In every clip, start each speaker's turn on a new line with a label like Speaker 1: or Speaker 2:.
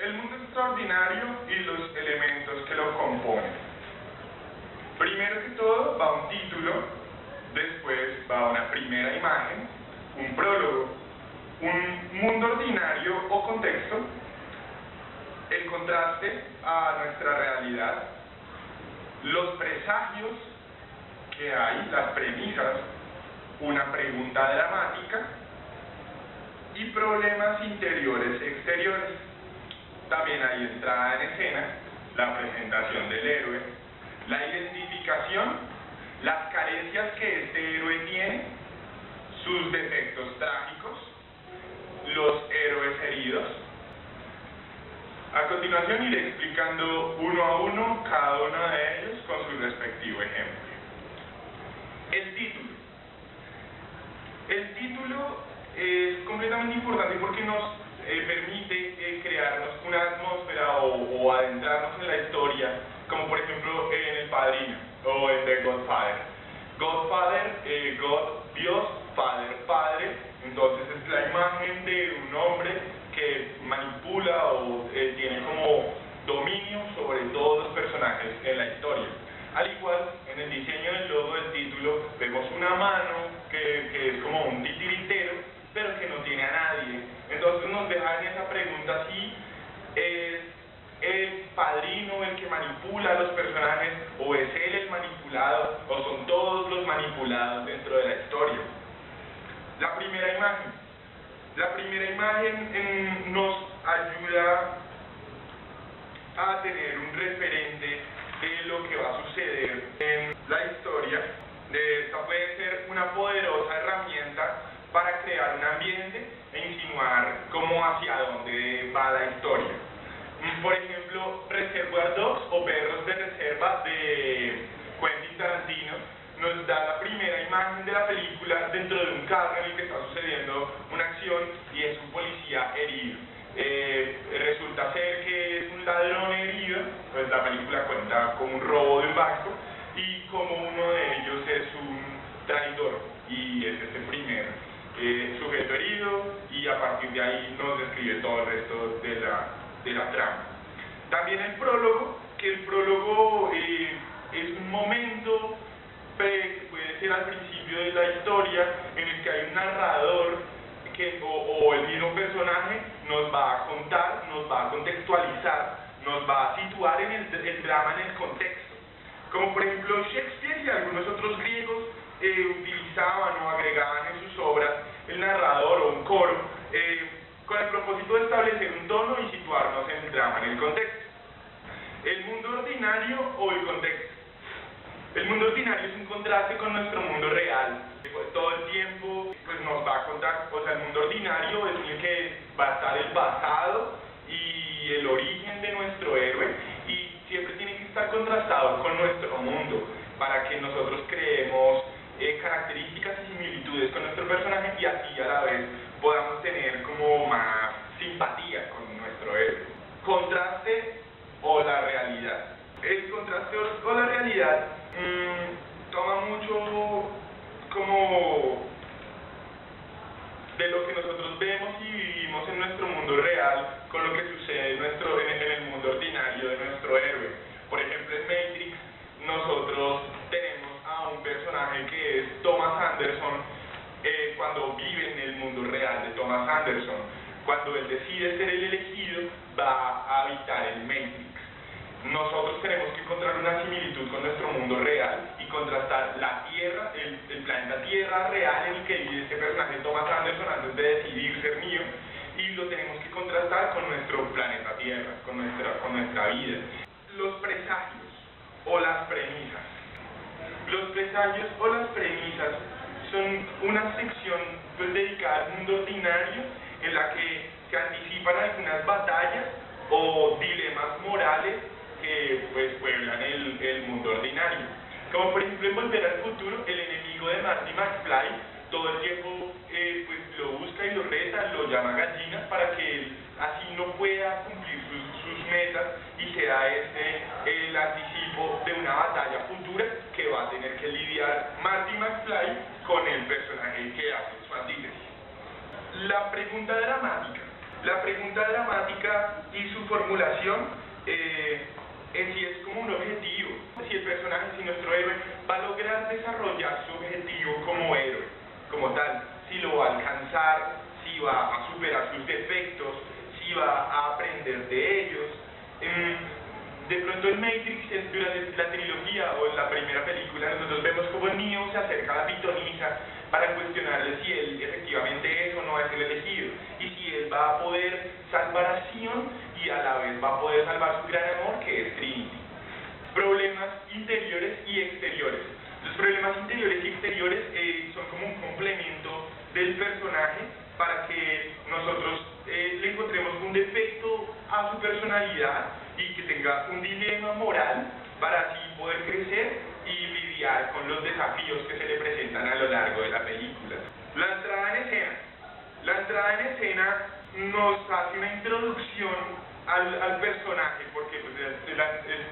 Speaker 1: El mundo extraordinario y los elementos que lo componen. Primero que todo va un título, después va una primera imagen, un prólogo, un mundo ordinario o contexto, el contraste a nuestra realidad, los presagios que hay, las premisas, una pregunta dramática y problemas interiores y exteriores. También hay entrada en escena, la presentación del héroe, la identificación, las carencias que este héroe tiene, sus defectos trágicos, los héroes heridos. A continuación iré explicando uno a uno cada uno de ellos con su respectivo ejemplo. El título. El título es completamente importante porque nos permite crearnos una atmósfera o adentrarnos en la historia, como por ejemplo en El Padrino o en The Godfather. Godfather, God, Dios, Father, Padre, entonces es la imagen de un hombre que manipula o tiene como dominio sobre todos los personajes en la historia. Al igual, en el diseño del logo del título vemos una mano que es como un titiritero, pero que no tiene a nadie. Entonces nos deja en esa pregunta si es el padrino el que manipula a los personajes, o es él el manipulado, o son todos los manipulados dentro de la historia. La primera imagen. La primera imagen nos ayuda a tener un referente de lo que va a suceder en la historia. Esta puede ser una poderosa herramienta para crear un ambiente e insinuar cómo hacia dónde va la historia. Por ejemplo, Reservoir Dogs o Perros de Reserva de Quentin Tarantino nos da la primera imagen de la película dentro de un carro en el que está sucediendo una acción y es un policía herido. Resulta ser que es un ladrón herido, pues la película cuenta con un robo de un banco y como uno de ellos es un traidor y es este primer sujeto herido, y a partir de ahí nos describe todo el resto de la trama. También el prólogo, que el prólogo es un momento que puede ser al principio de la historia en el que hay un narrador o el mismo personaje nos va a contar, nos va a contextualizar, nos va a situar en el drama, en el contexto. Como por ejemplo Shakespeare y algunos otros griegos utilizaban o agregaban en sus obras el narrador o un coro con el propósito de establecer un tono y situarnos en el drama, en el contexto. El mundo ordinario o el contexto. El mundo ordinario es un contraste con nuestro mundo real. Todo el tiempo pues nos va a contar, o sea, el mundo ordinario es el que va a estar el pasado y el origen de nuestro héroe, y siempre tiene que estar contrastado con nuestro mundo para que nosotros creemos características y similitudes con nuestro personaje y así a la vez podamos tener como más simpatía con nuestro héroe. Contraste o la realidad. El contraste o la realidad toma mucho como de lo que nosotros vemos y vivimos en nuestro mundo real con lo que sucede en el mundo ordinario de nuestro héroe. Por ejemplo, en Matrix nosotros tenemos a un personaje que es Thomas Anderson cuando vive en el mundo real de Thomas Anderson. Cuando él decide ser el elegido, va a habitar el Matrix. Nosotros tenemos que encontrar una similitud con nuestro mundo real y contrastar la Tierra, el planeta Tierra real en el que vive este personaje Thomas Anderson antes de decidir ser mío, y lo tenemos que contrastar con nuestro planeta Tierra, con nuestra vida. Los presagios o las premisas. Los presagios o las premisas son una sección pues, dedicada al mundo ordinario en la que se anticipan algunas batallas o dilemas morales que pues pueblan el mundo ordinario. Como por ejemplo en Volver al Futuro, el enemigo de Marty McFly todo el tiempo pues lo busca y lo reta, lo llama gallina para que él así no pueda cumplir sus metas, y se da el anticipo de una batalla futura que va a tener que lidiar Marty McFly con el personaje que hace su antítesis. La pregunta dramática. La pregunta dramática y su formulación en sí es como un objetivo. Si el personaje, si nuestro héroe va a lograr desarrollar su objetivo como héroe, como tal, si lo va a alcanzar, si va a superar sus defectos, si va a aprender de ellos. De pronto en Matrix, durante la trilogía o en la primera película, nosotros vemos cómo Neo se acerca a la pitonisa para cuestionarle si él efectivamente es o no es el elegido, y si él va a poder salvar a Sion y a la vez va a poder salvar su gran amor, que es Trinity. Problemas interiores y exteriores. Los problemas interiores y exteriores son como un complemento del personaje para que nosotros le encontremos un defecto a su personalidad y que tenga un dilema moral para así poder crecer y lidiar con los desafíos que se le presentan a lo largo de la película. La entrada en escena. La entrada en escena nos hace una introducción al personaje, porque pues,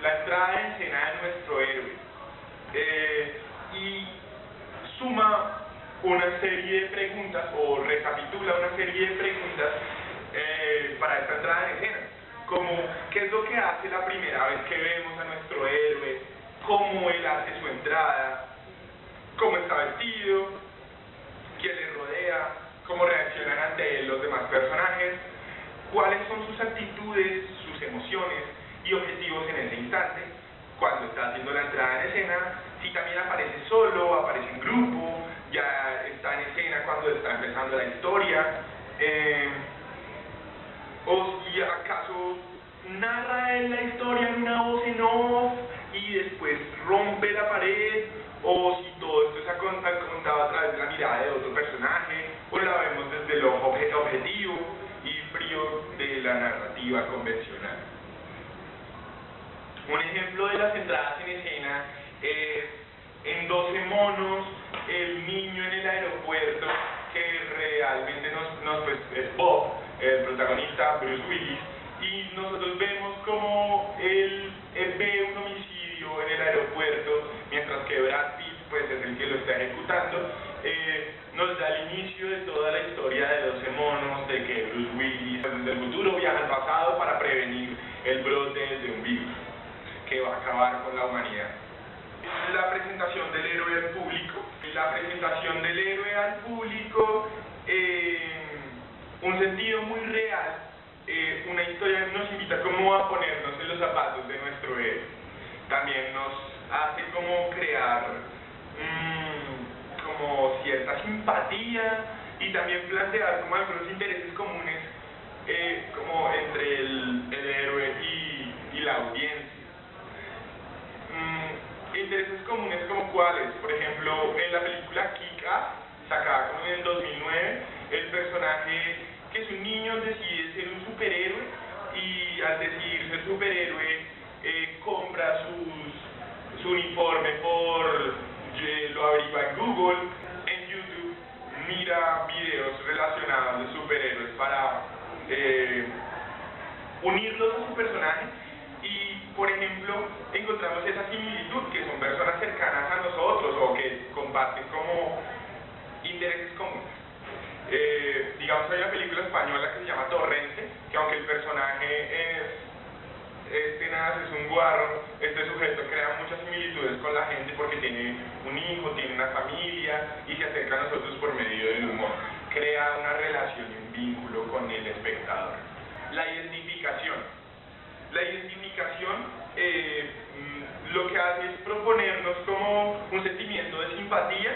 Speaker 1: la entrada en escena de nuestro héroe y suma una serie de preguntas o recapitula una serie de preguntas para esta entrada en escena, como qué es lo que hace la primera vez que vemos a nuestro héroe, cómo él hace su entrada, cómo está vestido, quién le rodea, cómo reaccionan ante él los demás personajes, cuáles son sus actitudes, sus emociones y objetivos en ese instante, cuando está haciendo la entrada en escena, si también aparece solo, aparece en grupo, ya está en escena cuando está empezando la historia, o si acaso narra él la historia en una voz en off y después rompe la pared, o si todo esto se ha contado a través de la mirada de otro personaje, o la vemos desde el ojo objetivo y frío de la narrativa convencional. Un ejemplo de las entradas en escena es en 12 monos, el niño en el aeropuerto, que realmente pues, es Bob, el protagonista, Bruce Willis, y nosotros vemos como él ve un homicidio en el aeropuerto, mientras que Brad Pitt pues, es el que lo está ejecutando. Nos da el inicio de toda la historia de 12 monos, de que Bruce Willis desde el futuro viaja al pasado para prevenir el brote de un virus que va a acabar con la humanidad. La presentación del héroe al público. La presentación del héroe al público, un sentido muy real, una historia nos invita como a ponernos en los zapatos de nuestro héroe. También nos hace como crear como cierta simpatía y también plantear como algunos intereses comunes como entre el héroe y la audiencia. Intereses comunes como cuáles, por ejemplo, en la película Kick-Ass, sacada como en el 2009, el personaje que es un niño decide ser un superhéroe y al decidir ser superhéroe compra su uniforme lo averigua en Google, en YouTube, mira videos relacionados de superhéroes para unirlos a su personaje. Y, por ejemplo, encontramos esa similitud, que son personas cercanas a nosotros o que comparten como intereses comunes. Digamos, hay una película española que se llama Torrente, que aunque el personaje es tenaz, es un guarro, este sujeto crea muchas similitudes con la gente porque tiene un hijo, tiene una familia y se acerca a nosotros por medio del humor. Crea una relación y un vínculo con el espectador. La identificación. La identificación lo que hace es proponernos como un sentimiento de simpatía,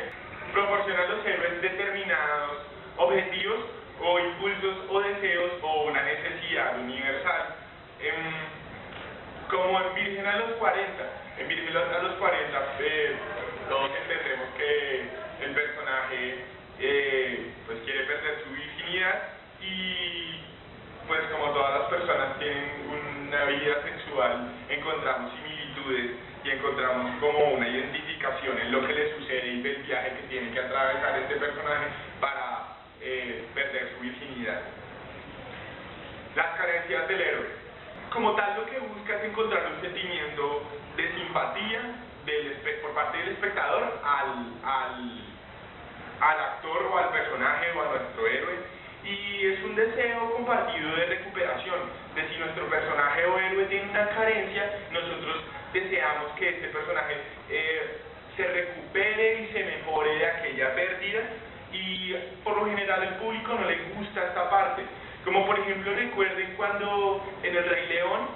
Speaker 1: proporciona a los héroes determinados objetivos o impulsos o deseos o una necesidad universal. Como en Virgen a los 40, en Virgen a los 40 todos entendemos que el personaje pues quiere perder su virginidad y pues como todas las personas tienen una vida sexual, encontramos similitudes y encontramos como una identificación en lo que le sucede y del viaje que tiene que atravesar este personaje para perder su virginidad. Las carencias del héroe. Como tal, lo que busca es encontrar un sentimiento de simpatía por parte del espectador al actor o al personaje o a nuestro héroe, y es un deseo compartido batido de recuperación, de si nuestro personaje o héroe tiene una carencia, nosotros deseamos que este personaje se recupere y se mejore de aquella pérdida, y por lo general al público no le gusta esta parte. Como por ejemplo recuerden cuando en el Rey León,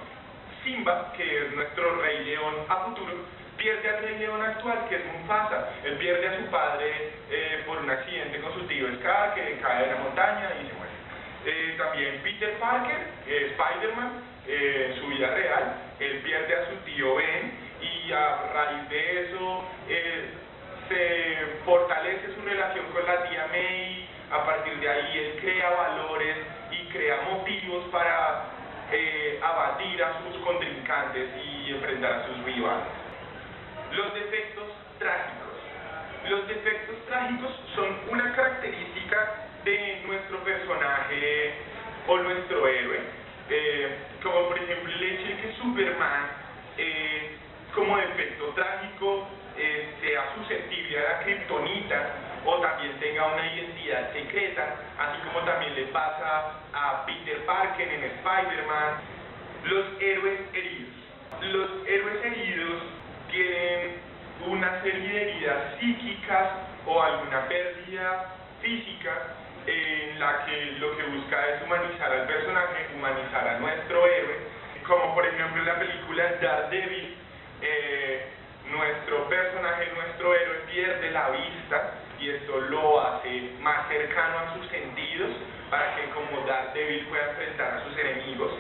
Speaker 1: Simba, que es nuestro Rey León a futuro, pierde al Rey León actual, que es Mufasa. Él pierde a su padre por un accidente con su tío Scar, que cae de la montaña y se muere. También Peter Parker, Spider-Man, en su vida real, él pierde a su tío Ben, y a raíz de eso se fortalece su relación con la tía May. A partir de ahí él crea valores y crea motivos para abatir a sus contrincantes y enfrentar a sus rivales. Los defectos trágicos. Los defectos trágicos son una característica de nuestro personaje o nuestro héroe, como por ejemplo el hecho de que Superman, como defecto trágico, sea susceptible a la kriptonita, o también tenga una identidad secreta, así como también le pasa a Peter Parker en Spider-Man. Los héroes heridos. Los héroes heridos tienen una serie de heridas psíquicas o alguna pérdida física, en la que lo que busca es humanizar al personaje, humanizar a nuestro héroe, como por ejemplo en la película Daredevil. Nuestro personaje, nuestro héroe, pierde la vista, y esto lo hace más cercano a sus sentidos para que como Daredevil pueda enfrentar a sus enemigos.